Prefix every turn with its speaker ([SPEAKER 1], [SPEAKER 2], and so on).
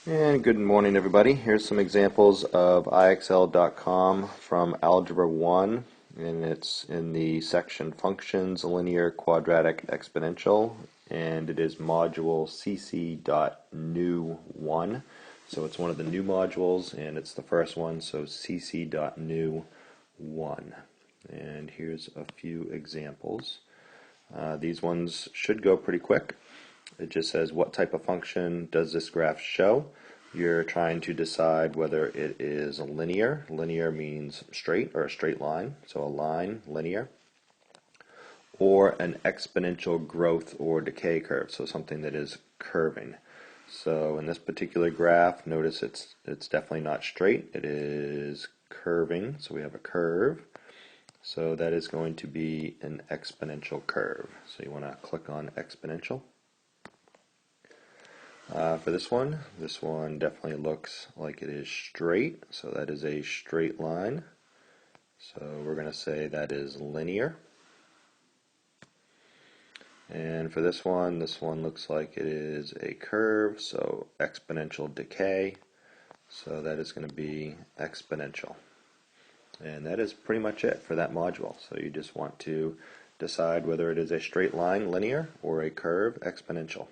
[SPEAKER 1] And good morning, everybody. Here's some examples of IXL.com from Algebra 1, and it's in the section Functions, Linear, Quadratic, Exponential, and it is module cc.new1. So it's one of the new modules, and it's the first one, so cc.new1. And here's a few examples. These ones should go pretty quick. It just says, what type of function does this graph show? You're trying to decide whether it is linear. Linear means straight or a straight line, so a line, linear, or an exponential growth or decay curve, so something that is curving. So in this particular graph, notice it's definitely not straight. It is curving, so we have a curve. So that is going to be an exponential curve. So you want to click on exponential. For this one definitely looks like it is straight, so that is a straight line. So we're going to say that is linear. And for this one looks like it is a curve, so exponential decay. So that is going to be exponential. And that is pretty much it for that module. So you just want to decide whether it is a straight line, linear, or a curve, exponential.